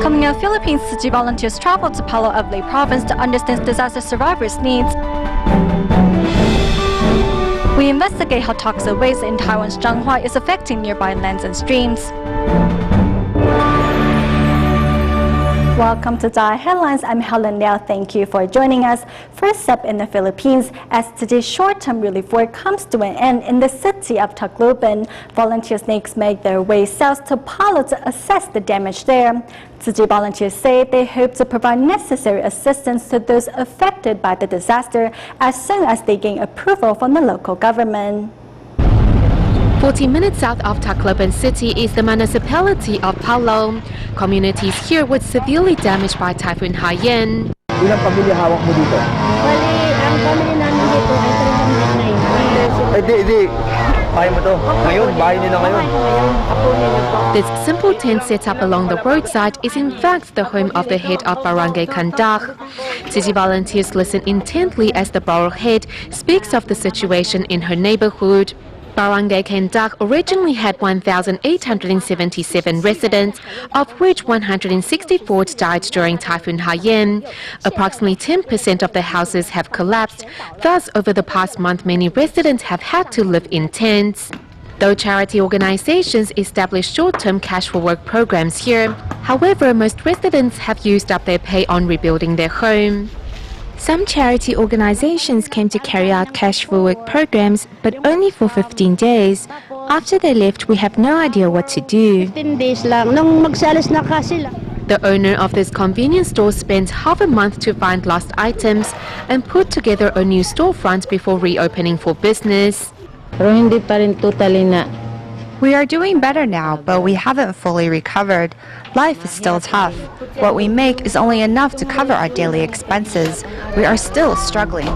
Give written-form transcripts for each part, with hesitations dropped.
Coming out of Philippines, Tzu Chi volunteers traveled to Palo of Ley province to understand disaster survivors' needs. We investigate how toxic waste in Taiwan's Zhanghua is affecting nearby lands and streams. Welcome to DaAi Headlines. I'm Helen Liao. Thank you for joining us. First up in the Philippines, as today's short-term relief work comes to an end in the city of Tacloban, volunteers next make their way south to Palo to assess the damage there. Tzu Chi volunteers say they hope to provide necessary assistance to those affected by the disaster as soon as they gain approval from the local government. 40 minutes south of Tacloban City is the municipality of Palo. Communities here were severely damaged by Typhoon Haiyan. Ilang pamilya hawak mo dito? Bali, ang pamilya namin dito ay 309. Kaya mo to. Ngayon, bahay nila ngayon. This simple tent set up along the roadside is in fact the home of the head of Barangay Kandak. Tzu Chi volunteers listen intently as the borough head speaks of the situation in her neighborhood. Barangay Kandak originally had 1,877 residents, of which 164 died during Typhoon Haiyan. Approximately 10% of the houses have collapsed. Thus, over the past month, many residents have had to live in tents. Though charity organizations establish short-term cash for work programs here, however, most residents have used up their pay on rebuilding their home. Some charity organizations came to carry out cash for work programs, but only for 15 days. After they left, we have no idea what to do. 15 days lang. Nung magsalis na ka sila. The owner of this convenience store spent half a month to find lost items and put together a new storefront before reopening for business. Pero hindi pa rin totally na. We are doing better now, but we haven't fully recovered. Life is still tough. What we make is only enough to cover our daily expenses. We are still struggling.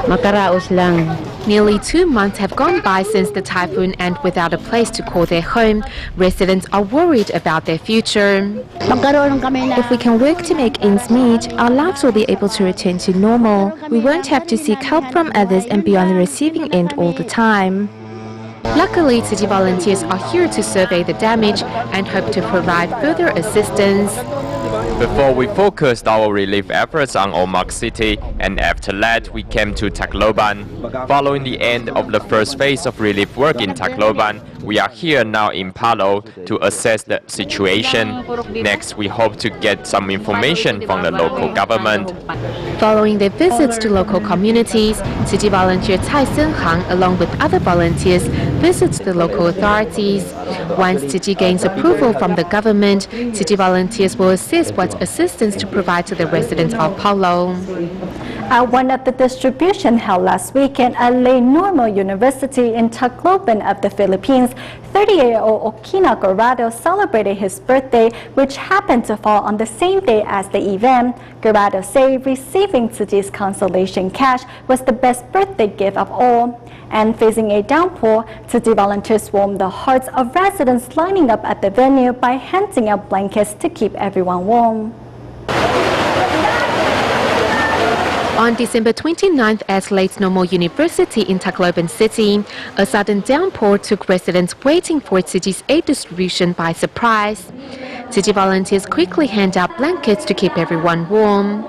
Makaraos lang. Nearly 2 months have gone by since the typhoon, and without a place to call their home, residents are worried about their future. If we can work to make ends meet, our lives will be able to return to normal. We won't have to seek help from others and be on the receiving end all the time. Luckily, Tzu Chi volunteers are here to survey the damage and hope to provide further assistance. Before we focused our relief efforts on Omak City, and after that we came to Tacloban. Following the end of the first phase of relief work in Tacloban, we are here now in Palo to assess the situation. Next, we hope to get some information from the local government. Following their visits to local communities, Tzu Chi volunteer Tsai Sen-hang, along with other volunteers, visits the local authorities. Once Tzu Chi gains approval from the government, Tzu Chi volunteers will assess what assistance to provide to the residents of Palo. At one of the distribution held last weekend at Lei Normal University in Tacloban of the Philippines, 38-year-old Okina Guerrado celebrated his birthday, which happened to fall on the same day as the event. Guerrado said receiving Tzu Chi's consolation cash was the best birthday gift of all. And facing a downpour, Tzu Chi volunteers warmed the hearts of residents lining up at the venue by handing out blankets to keep everyone warm. On December 29th at Late Normal University in Tacloban City, a sudden downpour took residents waiting for Tzu Chi's aid distribution by surprise. Tzu Chi volunteers quickly hand out blankets to keep everyone warm.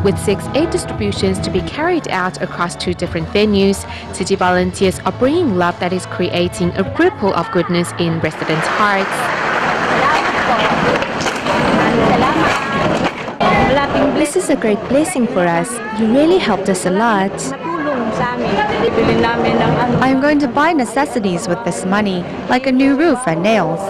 With 6 aid distributions to be carried out across 2 different venues, Tzu Chi volunteers are bringing love that is creating a ripple of goodness in residents' hearts. This is a great blessing for us. You really helped us a lot. I am going to buy necessities with this money, like a new roof and nails.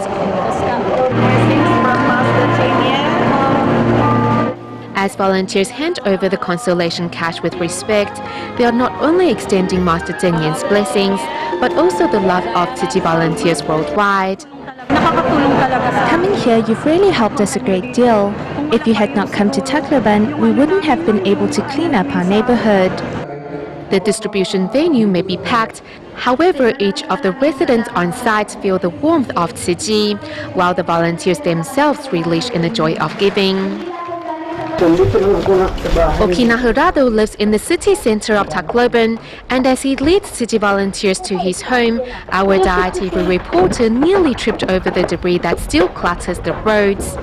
As volunteers hand over the consolation cash with respect, they are not only extending Master Zheng Yan's blessings, but also the love of Tzu Chi volunteers worldwide. Coming here, you've really helped us a great deal. If you had not come to Tacloban, we wouldn't have been able to clean up our neighborhood. The distribution venue may be packed. However, each of the residents on site feel the warmth of Tzu Chi, while the volunteers themselves relish in the joy of giving. Okina Jurado lives in the city center of Tacloban, and as he leads city volunteers to his home, our DaAi TV reporter nearly tripped over the debris that still clutters the roads.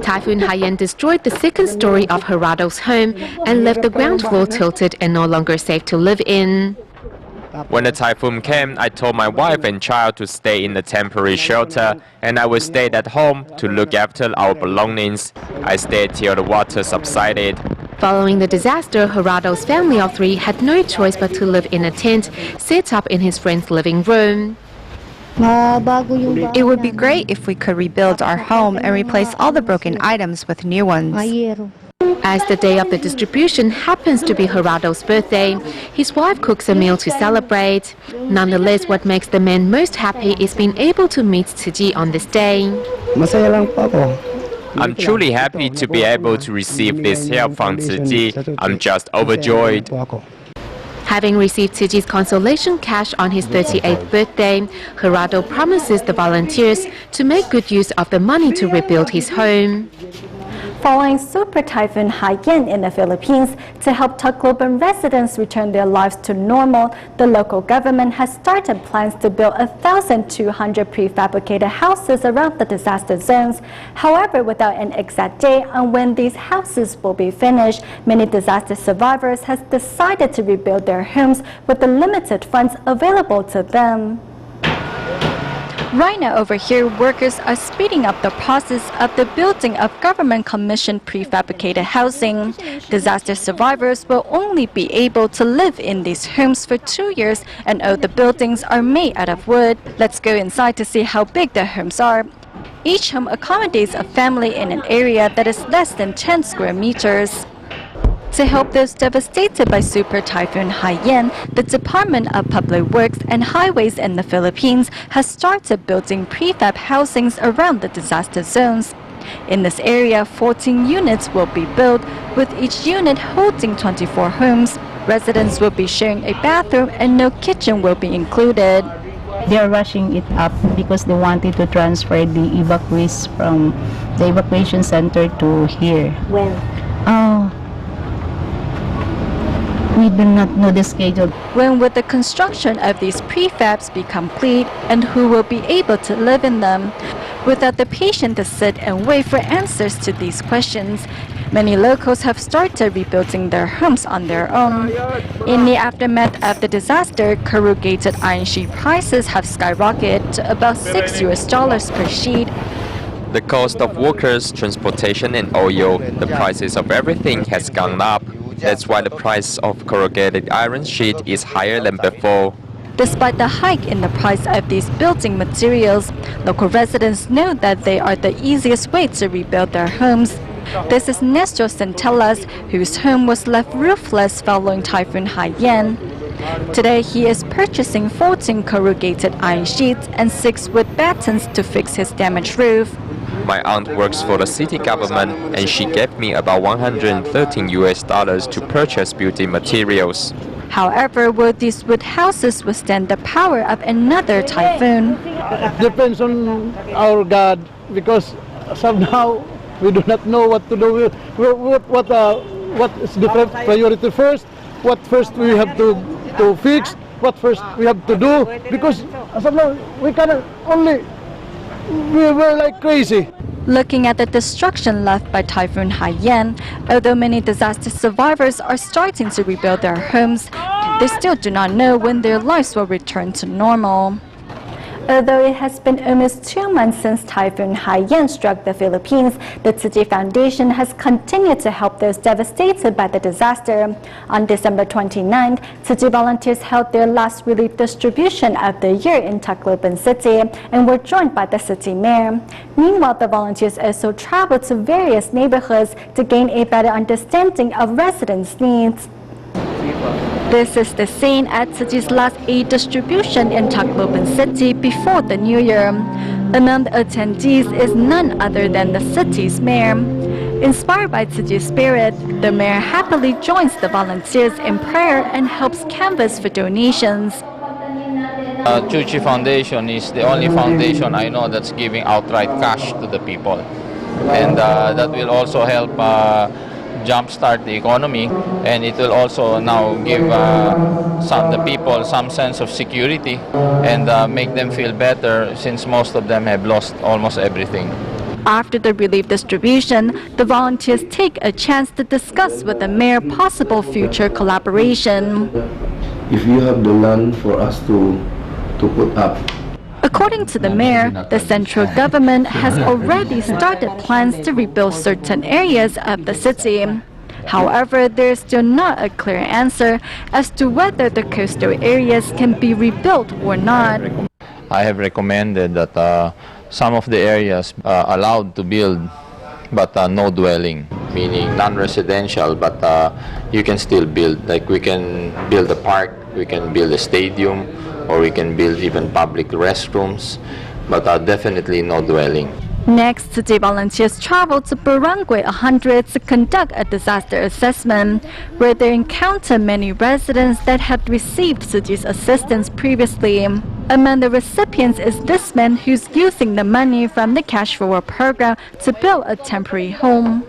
Typhoon Haiyan destroyed the second story of Jurado's home and left the ground floor tilted and no longer safe to live in. When the typhoon came, I told my wife and child to stay in the temporary shelter, and I would stay at home to look after our belongings. I stayed till the water subsided. Following the disaster, Jurado's family of 3 had no choice but to live in a tent set up in his friend's living room. It would be great if we could rebuild our home and replace all the broken items with new ones. As the day of the distribution happens to be Jurado's birthday, his wife cooks a meal to celebrate. Nonetheless, what makes the man most happy is being able to meet Tsuji on this day. I'm truly happy to be able to receive this help from Tsuji. I'm just overjoyed. Having received Tsuji's consolation cash on his 38th birthday, Jurado promises the volunteers to make good use of the money to rebuild his home. Following Super Typhoon Haiyan in the Philippines, to help Tacloban residents return their lives to normal, the local government has started plans to build 1,200 prefabricated houses around the disaster zones. However, without an exact date on when these houses will be finished, many disaster survivors have decided to rebuild their homes with the limited funds available to them. Right now over here, workers are speeding up the process of the building of government-commissioned prefabricated housing. Disaster survivors will only be able to live in these homes for 2 years, and all the buildings are made out of wood. Let's go inside to see how big the homes are. Each home accommodates a family in an area that is less than 10 square meters. To help those devastated by Super Typhoon Haiyan, the Department of Public Works and Highways in the Philippines has started building prefab housings around the disaster zones. In this area, 14 units will be built, with each unit holding 24 homes. Residents will be sharing a bathroom and no kitchen will be included. They are rushing it up because they wanted to transfer the evacuees from the evacuation center to here. When? We do not know the schedule. When will the construction of these prefabs be complete, and who will be able to live in them? Without the patience to sit and wait for answers to these questions, many locals have started rebuilding their homes on their own. In the aftermath of the disaster, corrugated iron sheet prices have skyrocketed to about $6 per sheet. The cost of workers, transportation and oil, the prices of everything has gone up. That's why the price of corrugated iron sheet is higher than before. Despite the hike in the price of these building materials, local residents know that they are the easiest way to rebuild their homes. This is Nestor Centellas, whose home was left roofless following Typhoon Haiyan. Today, he is purchasing 14 corrugated iron sheets and 6 wood battens to fix his damaged roof. My aunt works for the city government, and she gave me about $113 to purchase building materials. However, will these wood houses withstand the power of another typhoon? It depends on our God, because somehow we do not know what to do. What is the priority first? What first we have to fix? What first we have to do? Because somehow we cannot only. We were like crazy. Looking at the destruction left by Typhoon Haiyan, although many disaster survivors are starting to rebuild their homes, they still do not know when their lives will return to normal. Although it has been almost 2 months since Typhoon Haiyan struck the Philippines, the Tsuji Foundation has continued to help those devastated by the disaster. On December 29th, Tsuji volunteers held their last relief distribution of the year in Tacloban City and were joined by the city mayor. Meanwhile, the volunteers also traveled to various neighborhoods to gain a better understanding of residents' needs. This is the scene at Tsuji's last aid distribution in Tacloban City before the New Year. Among the attendees is none other than the city's mayor. Inspired by Tsuji's spirit, the mayor happily joins the volunteers in prayer and helps canvass for donations. Tsuji Foundation is the only foundation I know that's giving outright cash to the people. and that will also help jumpstart the economy, and it will also now give the people some sense of security and make them feel better, since most of them have lost almost everything. After the relief distribution, the volunteers take a chance to discuss with the mayor possible future collaboration. If you have the land for us to put up. According to the mayor, the central government has already started plans to rebuild certain areas of the city. However, there is still not a clear answer as to whether the coastal areas can be rebuilt or not. I have recommended that some of the areas allowed to build, but no dwelling, meaning non-residential, but you can still build. Like we can build a park, we can build a stadium, or we can build even public restrooms, but definitely no dwelling. Next, city volunteers travel to Barangay 100 to conduct a disaster assessment, where they encounter many residents that had received city's assistance previously. Among the recipients is this man who's using the money from the cash forward program to build a temporary home.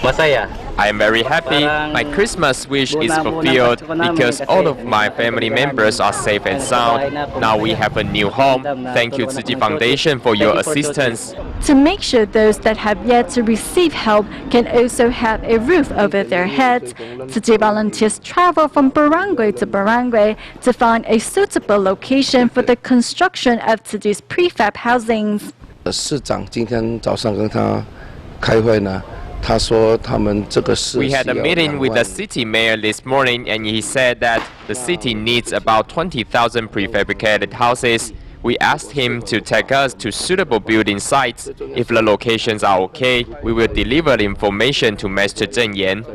Masaya. I am very happy. My Christmas wish is fulfilled because all of my family members are safe and sound. Now we have a new home. Thank you, Tzu Chi Foundation, for your assistance. To make sure those that have yet to receive help can also have a roof over their heads, Tzu Chi volunteers travel from barangay to barangay to find a suitable location for the construction of Tzu Chi's prefab housings. 市长今天早上跟他开会呢。 We had a meeting with the city mayor this morning, and he said that the city needs about 20,000 prefabricated houses. We asked him to take us to suitable building sites. If the locations are okay, we will deliver the information to Master Zheng Yan.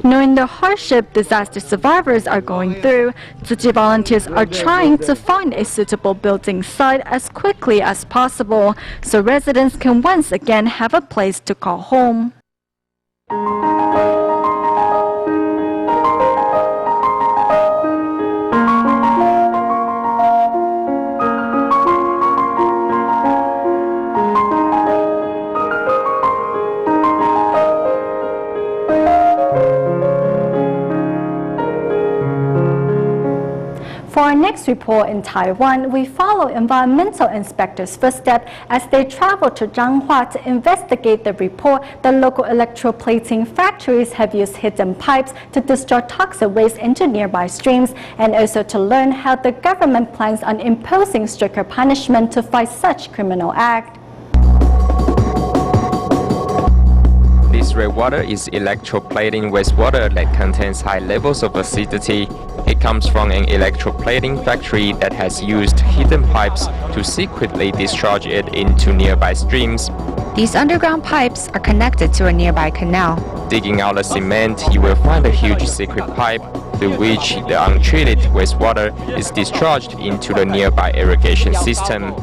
Knowing the hardship disaster survivors are going through, Tzu Chi volunteers are trying to find a suitable building site as quickly as possible, so residents can once again have a place to call home. For our next report in Taiwan, we follow environmental inspectors' footsteps as they travel to Zhanghua to investigate the report that local electroplating factories have used hidden pipes to discharge toxic waste into nearby streams, and also to learn how the government plans on imposing stricter punishment to fight such criminal acts. This rainwater is electroplating wastewater that contains high levels of acidity. It comes from an electroplating factory that has used hidden pipes to secretly discharge it into nearby streams. These underground pipes are connected to a nearby canal. Digging out the cement, you will find a huge secret pipe through which the untreated wastewater is discharged into the nearby irrigation system.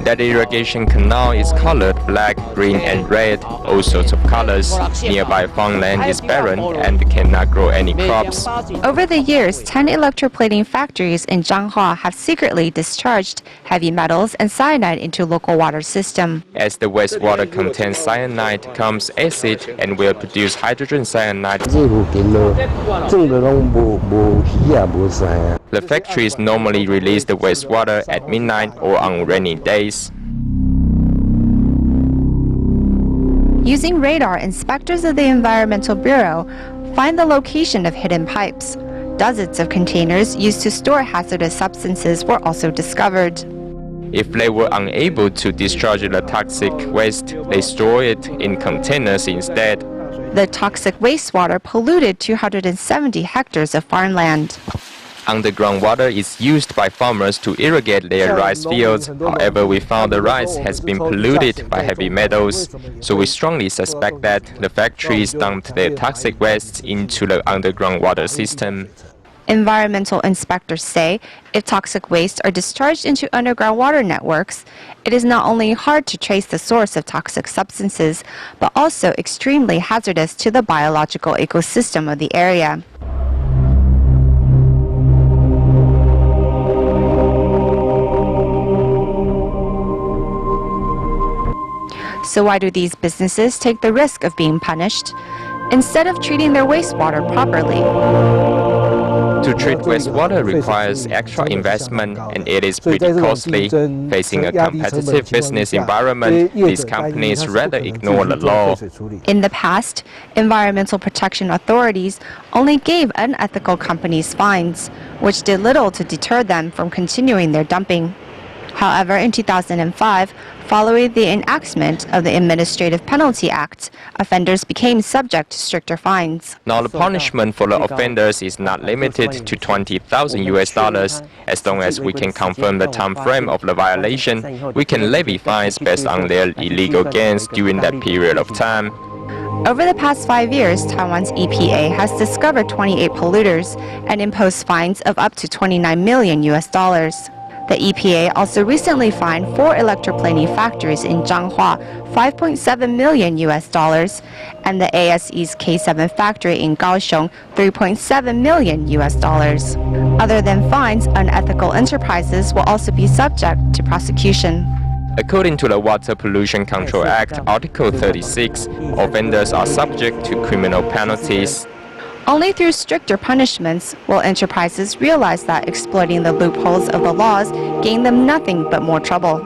That irrigation canal is colored black, green and red, all sorts of colors. Nearby farmland is barren and cannot grow any crops. Over the years, 10 electroplating factories in Zhanghua have secretly discharged heavy metals and cyanide into local water system. As the wastewater contains cyanide, comes acid and will produce hydrogen cyanide. The factories normally release the wastewater at midnight or on rainy days. Using radar, inspectors of the Environmental Bureau find the location of hidden pipes. Dozens of containers used to store hazardous substances were also discovered. If they were unable to discharge the toxic waste, they store it in containers instead. The toxic wastewater polluted 270 hectares of farmland. Underground water is used by farmers to irrigate their rice fields. However, we found the rice has been polluted by heavy metals, so we strongly suspect that the factories dumped their toxic wastes into the underground water system. Environmental inspectors say if toxic wastes are discharged into underground water networks, it is not only hard to trace the source of toxic substances, but also extremely hazardous to the biological ecosystem of the area. So why do these businesses take the risk of being punished instead of treating their wastewater properly? To treat wastewater requires extra investment and it is pretty costly. Facing a competitive business environment, these companies rather ignore the law. In the past, environmental protection authorities only gave unethical companies fines, which did little to deter them from continuing their dumping. However, in 2005, following the enactment of the Administrative Penalty Act, offenders became subject to stricter fines. Now the punishment for the offenders is not limited to $20,000. As long as we can confirm the time frame of the violation, we can levy fines based on their illegal gains during that period of time. Over the past 5 years, Taiwan's EPA has discovered 28 polluters and imposed fines of up to $29 million. The EPA also recently fined 4 electroplaning factories in Changhua $5.7 million and the ASE's K7 factory in Kaohsiung $3.7 million. Other than fines, unethical enterprises will also be subject to prosecution. According to the Water Pollution Control Act, Article 36, offenders are subject to criminal penalties. Only through stricter punishments will enterprises realize that exploiting the loopholes of the laws gain them nothing but more trouble.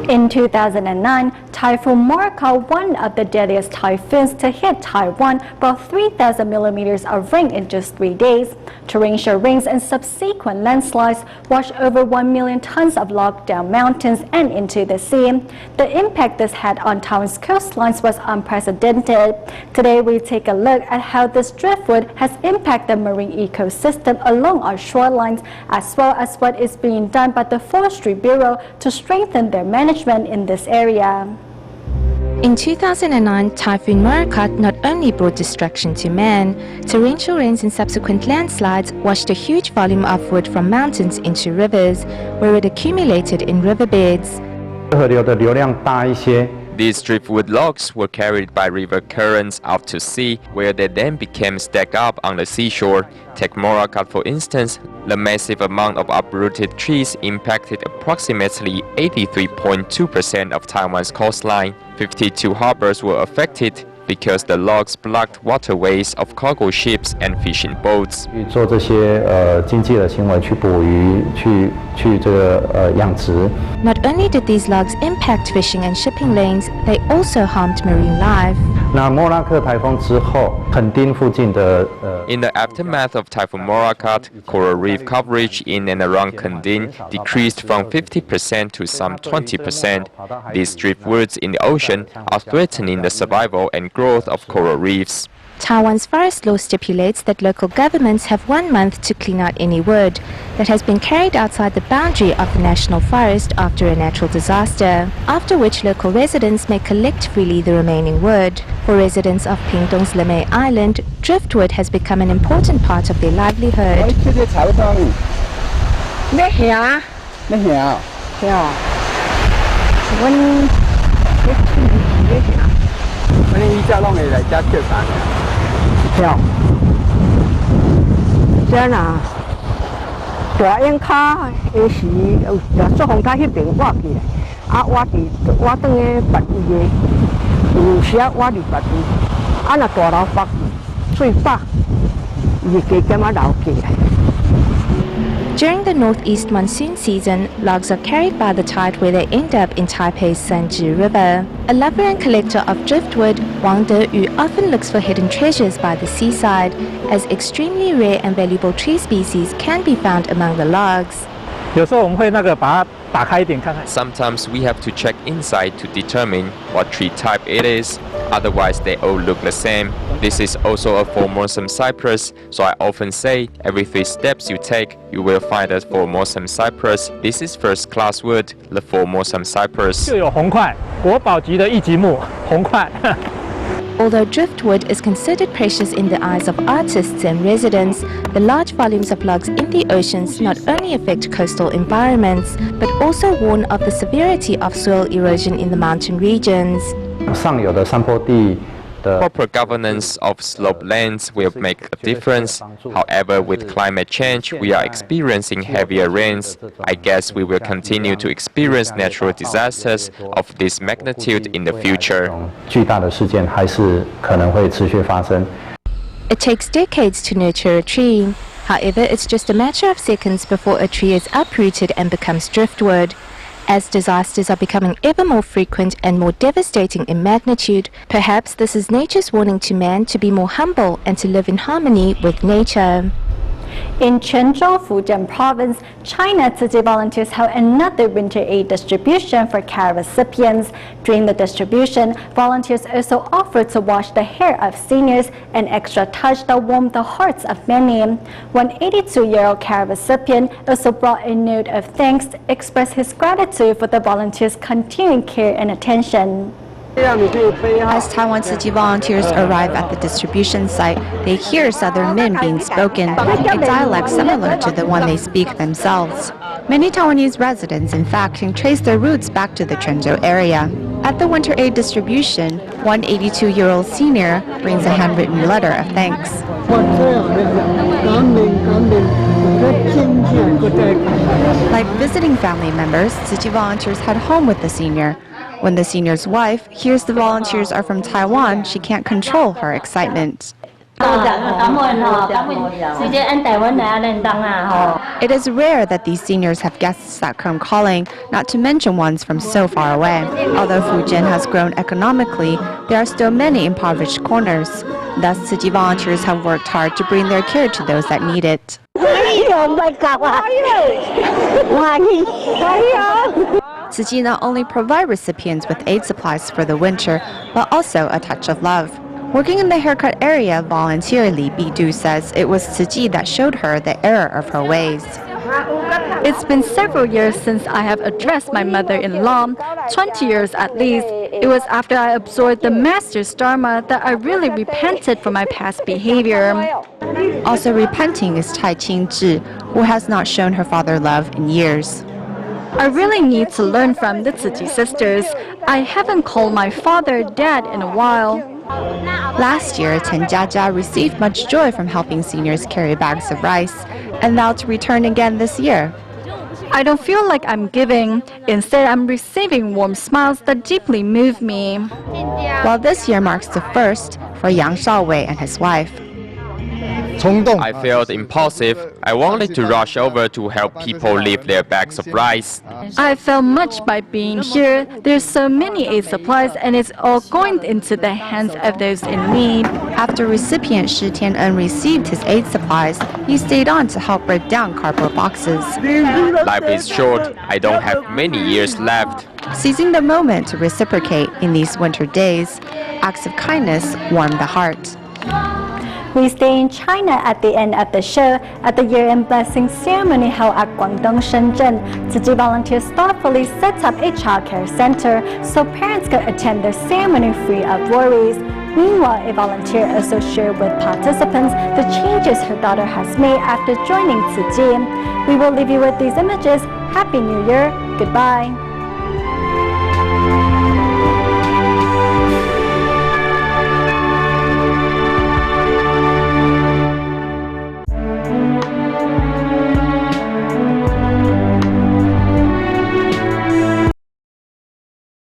In 2009, Typhoon Morakot, one of the deadliest typhoons to hit Taiwan, brought 3,000 millimeters of rain in just 3 days. Torrential rains and subsequent landslides washed over 1 million tons of log down mountains and into the sea. The impact this had on Taiwan's coastlines was unprecedented. Today, we take a look at how this driftwood has impacted the marine ecosystem along our shorelines, as well as what is being done by the Forestry Bureau to strengthen their management in this area. In 2009, Typhoon Morakot not only brought destruction to man, torrential rains and subsequent landslides washed a huge volume of wood from mountains into rivers, where it accumulated in riverbeds. These driftwood logs were carried by river currents out to sea, where they then became stacked up on the seashore. Take Morakot for instance, the massive amount of uprooted trees impacted approximately 83.2% of Taiwan's coastline. 52 harbors were affected because the logs blocked waterways of cargo ships and fishing boats. Not only did these logs impact fishing and shipping lanes, they also harmed marine life. In the aftermath of Typhoon Morakot, coral reef coverage in and around Kending decreased from 50% to some 20%. These driftwoods in the ocean are threatening the survival and growth of coral reefs. Taiwan's forest law stipulates that local governments have 1 month to clean out any wood that has been carried outside the boundary of the national forest after a natural disaster, after which local residents may collect freely the remaining wood. For residents of Pingtung's Lemay Island, driftwood has become an important part of their livelihood. During the northeast monsoon season, logs are carried by the tide where they end up in Taipei's Sanji River. A lover and collector of driftwood, Wang De-yu often looks for hidden treasures by the seaside, as extremely rare and valuable tree species can be found among the logs. Sometimes we have to check inside to determine what tree type it is, otherwise they all look the same. This is also a Formosan cypress, so I often say every 3 steps you take, you will find a Formosan cypress. This is first-class wood, the Formosan cypress. Although driftwood is considered precious in the eyes of artists and residents, the large volumes of logs in the oceans not only affect coastal environments, but also warn of the severity of soil erosion in the mountain regions. Proper governance of slopelands will make a difference. However, with climate change, we are experiencing heavier rains. I guess we will continue to experience natural disasters of this magnitude in the future. It takes decades to nurture a tree. However, it's just a matter of seconds before a tree is uprooted and becomes driftwood. As disasters are becoming ever more frequent and more devastating in magnitude, perhaps this is nature's warning to man to be more humble and to live in harmony with nature. In Quanzhou, Fujian Province, China, Tzu Chi volunteers held another winter aid distribution for care recipients. During the distribution, volunteers also offered to wash the hair of seniors, an extra touch that warmed the hearts of many. One 82-year-old care recipient also brought a note of thanks to express his gratitude for the volunteers' continuing care and attention. As Taiwan Tzu Chi volunteers arrive at the distribution site, they hear Southern Min being spoken, a dialect similar to the one they speak themselves. Many Taiwanese residents, in fact, can trace their roots back to the Quanzhou area. At the winter aid distribution, one 82-year-old senior brings a handwritten letter of thanks. Like visiting family members, Tzu Chi volunteers head home with the senior. When the senior's wife hears the volunteers are from Taiwan, she can't control her excitement. It is rare that these seniors have guests that come calling, not to mention ones from so far away. Although Fujian has grown economically, there are still many impoverished corners. Thus, Tzu Chi volunteers have worked hard to bring their care to those that need it. Tzu Chi not only provide recipients with aid supplies for the winter, but also a touch of love. Working in the haircut area, volunteer Li Bidu says it was Tzu Chi that showed her the error of her ways. It's been several years since I have addressed my mother-in-law, 20 years at least. It was after I absorbed the master's dharma that I really repented for my past behavior. Also repenting is Chai Qing-zhi, who has not shown her father love in years. I really need to learn from the Tzu Chi sisters. I haven't called my father dad in a while. Last year, Chen Jiajia received much joy from helping seniors carry bags of rice, and vowed to return again this year. I don't feel like I'm giving. Instead, I'm receiving warm smiles that deeply move me. While this year marks the first for Yang Shaowei and his wife. I felt impulsive. I wanted to rush over to help people lift their bags of rice. I felt much by being here. There's so many aid supplies and it's all going into the hands of those in need. After recipient Shi Tian'en received his aid supplies, he stayed on to help break down cardboard boxes. Life is short. I don't have many years left. Seizing the moment to reciprocate in these winter days, acts of kindness warm the heart. We stay in China at the end of the show. At the year-end blessing ceremony held at Guangdong, Shenzhen, Tzu Chi volunteers thoughtfully set up a childcare center so parents could attend the ceremony free of worries. Meanwhile, a volunteer also shared with participants the changes her daughter has made after joining Tzu Chi. We will leave you with these images. Happy New Year. Goodbye.